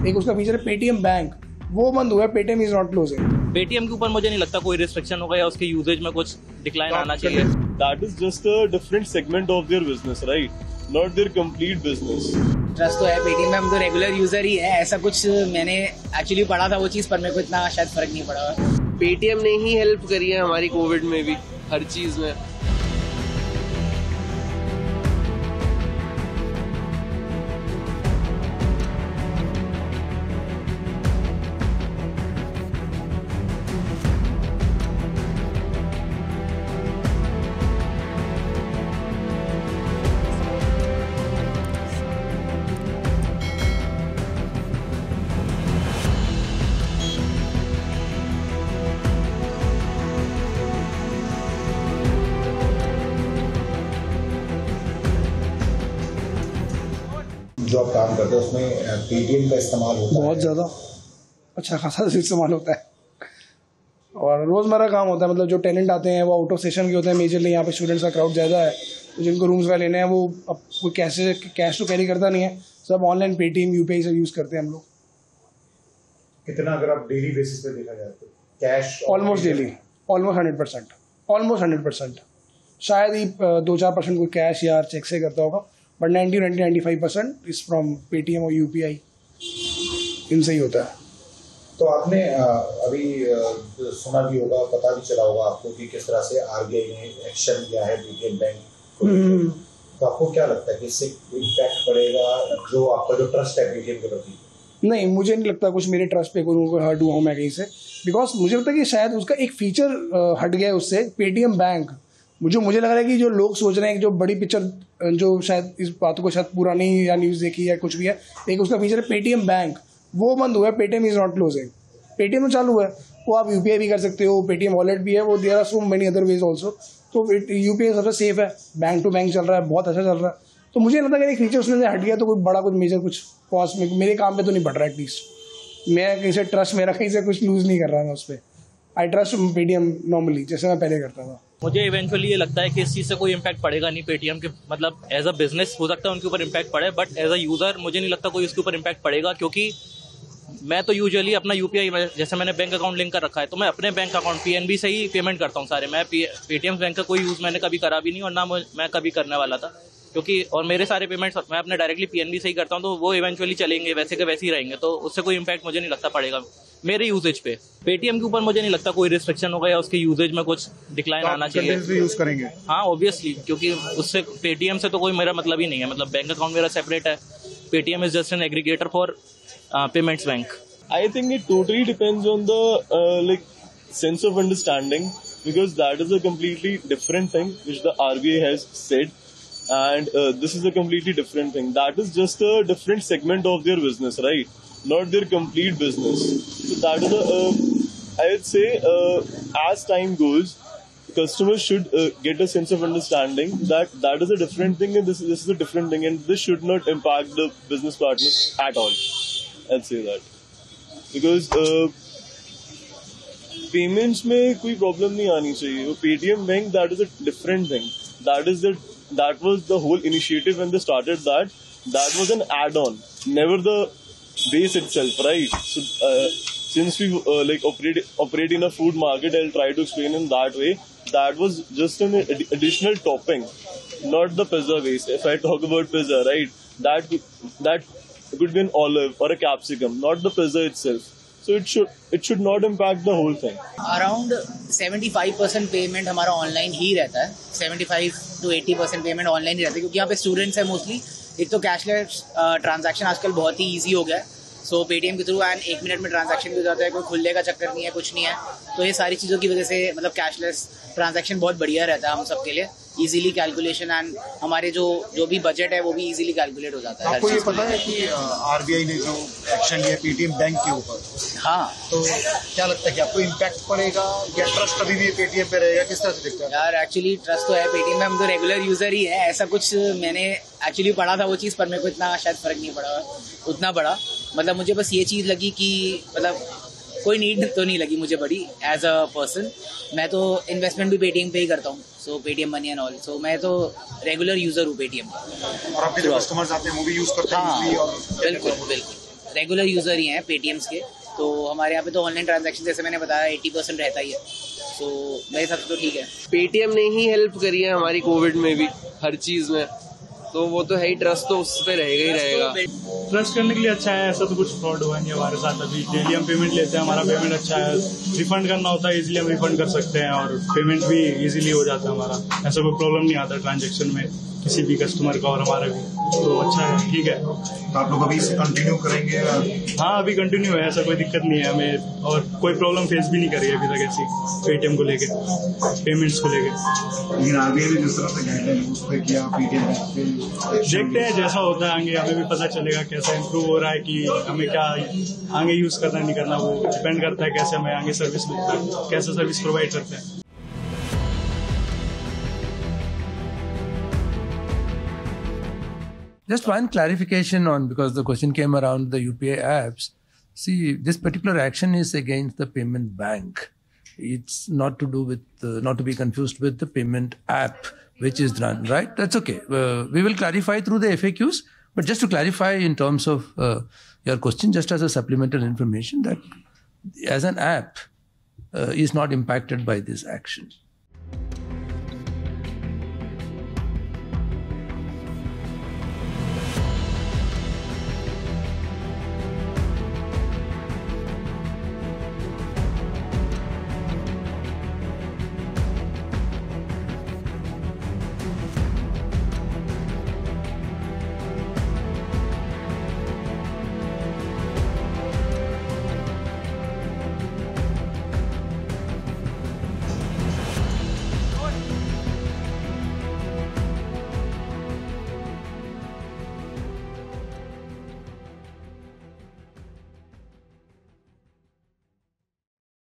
एक उसका फीचर है पेटीएम बैंक, वो बंद हुआ है। Paytm is not closing. Paytm के ऊपर मुझे नहीं लगता कोई रिस्ट्रिक्शन होगा या उसके यूजेज में कुछ डिक्लाइन आना चाहिए। That is just a different segment of their business, right? Not their complete business. Trust तो है पेटीएम में, हम तो रेगुलर यूजर ही है। ऐसा कुछ मैंने एक्चुअली पढ़ा था वो चीज़, पर मेरे को इतना शायद फर्क नहीं पड़ा। पेटीएम ने ही हेल्प करी है हमारी कोविड में भी, हर चीज़ में। जो आप काम करते हैं उसमें पेटीएम का इस्तेमाल होता है? बहुत ज़्यादा अच्छा खासा इस्तेमाल होता है और रोज़मर्रा काम होता है। मतलब जो टेनेंट आते हैं वो आउट ऑफ सेशन के होते हैं मेजरली। यहाँ पे स्टूडेंट्स का क्राउड ज़्यादा है, तो जिनको रूम्स का लेने हैं वो अब कोई कैश तो कैरी करता नहीं है, सब ऑनलाइन पेटीएम यूपीआई से यूज़ करते हैं हम लोग। कितना अगर आप डेली बेसिस पे देखा जाए तो cash? Almost daily, almost 100%, almost 100%। शायद ही 2-4% कोई कैश या चेक से करता होगा, बट 90-95% इज फ्रॉम पेटीएम और यूपीआई, इनसे ही होता है। तो आपने अभी सुना भी होगा, पता भी चला होगा आपको कि किस तरह से आरबीआई ने एक्शन लिया है पेटीएम बैंक को। तो आपको क्या लगता है कि इससे इम्पैक्ट पड़ेगा जो आपका जो ट्रस्ट है पेटीएम के प्रति? नहीं, मुझे नहीं लगता कुछ मेरे ट्रस्ट पे कोई हर्ट हुआ हूँ मैं कहीं से, बिकॉज मुझे लगता है कि शायद उसका एक फीचर हट गया उससे, पेटीएम बैंक। मुझे लग रहा है कि जो लोग सोच रहे हैं कि जो बड़ी पिक्चर, जो शायद इस बातों को शायद पूरा नहीं या न्यूज़ देखी या कुछ भी है, एक उसका फीचर है पेटीएम बैंक, वो बंद हुआ है। Paytm is not closing. Paytm तो चालू है, वो आप यूपीआई भी कर सकते हो, पेटीएम वॉलेट भी है, वो there are so many other ways also. तो यूपीआई सबसे सेफ है, बैंक टू बैंक चल रहा है, बहुत अच्छा चल रहा है। तो मुझे लगता है कि एक फीचर उसमें से हट गया तो कोई बड़ा कुछ मेजर कुछ कॉस्ट में मेरे काम पे तो नहीं बढ़ रहा है। एटलीस्ट मैं कहीं से ट्रस्ट, मेरा कहीं से कुछ लूज़ नहीं कर रहा मैं उस पर। आई ट्रस्ट पेटीएम नॉर्मली, जैसे मैं पहले करता था। मुझे इवेंचुअली ये लगता है कि इस चीज़ से कोई इम्पैक्ट पड़ेगा नहीं पेटीएम के, मतलब एज अ बिजनेस हो सकता है उनके ऊपर इम्पैक्ट पड़े, बट एज अ यूज़र मुझे नहीं लगता कोई उसके ऊपर इम्पैक्ट पड़ेगा, क्योंकि मैं तो यूजुअली अपना यूपीआई, जैसे मैंने बैंक अकाउंट लिंक कर रखा है, तो मैं अपने बैंक अकाउंट पीएनबी से ही पेमेंट करता हूँ सारे। मैं पेटीएम बैंक का कोई यूज़ मैंने कभी करा भी नहीं और ना मैं कभी करने वाला था, क्योंकि और मेरे सारे पेमेंट्स मैं अपने डायरेक्टली पीएनबी से ही करता हूँ, तो वो इवेंचुअली चलेंगे, वैसे के वैसे ही रहेंगे, तो उससे कोई इम्पैक्ट मुझे नहीं लगता पड़ेगा मेरे यूजेज पे। पेटीएम के ऊपर मुझे नहीं लगता कोई रिस्ट्रिक्शन होगा या उसके यूजेज में कुछ डिक्लाइन आना चाहिए। यूज करेंगे? हाँ, ऑब्वियसली, क्योंकि उससे पेटीएम से तो कोई मेरा मतलब ही नहीं है। मतलब बैंक अकाउंट मेरा सेपरेट है, Paytm is just an aggregator for payments bank. I think it totally depends on the sense of understanding, because that is a completely different thing which the RBI has said, and this is a completely different thing. That is just a different segment of their business, right? Not their complete business. So that is I would say as time goes, customers should get a sense of understanding that that is a different thing and this is a different thing, and this should not impact the business partners at all. I'd say that. Because payments में कोई problem नहीं आनी चाहिए। वो Paytm bank, that is a different thing. That was the whole initiative when they started that was an add on, never the base itself, right? So since we operate in a food market, I'll try to explain in that way. That was just an additional topping, not the pizza base. If I talk about pizza, right, that could be an olive or a capsicum, not the pizza itself. So it should not impact the whole thing. Around 75% payment हमारा online ही रहता है, 75 to 80% payment online ही रहता है, क्योंकि यहाँ पे students है mostly. एक तो कैशलेस ट्रांजैक्शन आजकल बहुत ही ईजी हो गया है, सो पेटीएम के थ्रू एंड 1 मिनट में ट्रांजैक्शन भी हो जाता है, कोई खुलने का चक्कर नहीं है, कुछ नहीं है। तो ये सारी चीज़ों की वजह से मतलब कैशलेस ट्रांजैक्शन बहुत बढ़िया रहता है हम सब के लिए, इजीली कैलकुलेशन, एंड हमारे जो भी बजट है वो भी इजीली कैलकुलेट हो जाता है। आपको ये पता है कि आरबीआई ने जो एक्शन लिया पेटीएम बैंक के ऊपर, हाँ, तो क्या लगता है कि आपको इम्पैक्ट पड़ेगा या ट्रस्ट अभी भी पेटीएम पे रहेगा? किस तरह से दिखता है? यार एक्चुअली ट्रस्ट तो है पेटीएम में, हम तो रेगुलर यूजर ही है। ऐसा कुछ मैंने एक्चुअली पढ़ा था वो चीज़, पर मेरे को इतना शायद फर्क नहीं पड़ा उतना बड़ा। मतलब मुझे बस ये चीज़ लगी कि मतलब कोई नीड तो नहीं लगी मुझे बड़ी एज अ पर्सन। मैं तो इन्वेस्टमेंट भी पेटीएम पे ही करता हूँ, सो पेटीएम मनी एंड ऑल, सो मैं तो रेगुलर यूजर हूँ पेटीएम का। और आपके जो कस्टमर्स आते हैं वो भी यूज करते हैं? हाँ, बिल्कुल बिल्कुल। रेगुलर यूज़र ही हैं पेटीएम्स के, तो हमारे यहाँ पे तो ऑनलाइन ट्रांजैक्शन जैसे मैंने बताया 80% रहता ही है, तो मेरे हिसाब से तो ठीक है। पेटीएम ने ही हेल्प करी है हमारी कोविड में भी, हर चीज में, तो वो तो है ही, ट्रस्ट तो उस पर रहेगा ही रहेगा। ट्रस्ट करने के लिए अच्छा है, ऐसा तो कुछ फ्रॉड हुआ नहीं हमारे साथ अभी। डेली हम पेमेंट लेते हैं, हमारा पेमेंट अच्छा है, रिफंड करना होता है इजीली हम रिफंड कर सकते हैं, और पेमेंट भी इजीली हो जाता है हमारा, ऐसा कोई प्रॉब्लम नहीं आता ट्रांजेक्शन में किसी भी कस्टमर का और हमारा भी, तो अच्छा है, ठीक है। तो आप लोग अभी इसे कंटिन्यू करेंगे? हाँ, अभी कंटिन्यू है, ऐसा कोई दिक्कत नहीं है हमें, और कोई प्रॉब्लम फेस भी नहीं करी है अभी तक ऐसी पेटीएम को लेके, पेमेंट्स को लेके। लेकिन आरबीआई ने जिस तरह से गाइडलाइन उस पर किया, पेटीएम देखते हैं जैसा होता है आगे, हमें भी पता चलेगा कैसा इम्प्रूव हो रहा है, कि हमें क्या आगे यूज करना नहीं करना, वो डिपेंड करता है कैसे हमें आगे सर्विस मिलता है, कैसे सर्विस प्रोवाइड करते हैं। Just one clarification on, because the question came around the UPI apps. See, this particular action is against the payment bank. It's not to do with, not to be confused with the payment app which is run, right? That's okay. We will clarify through the FAQs, but just to clarify in terms of your question, just as a supplemental information, that as an app is not impacted by this action.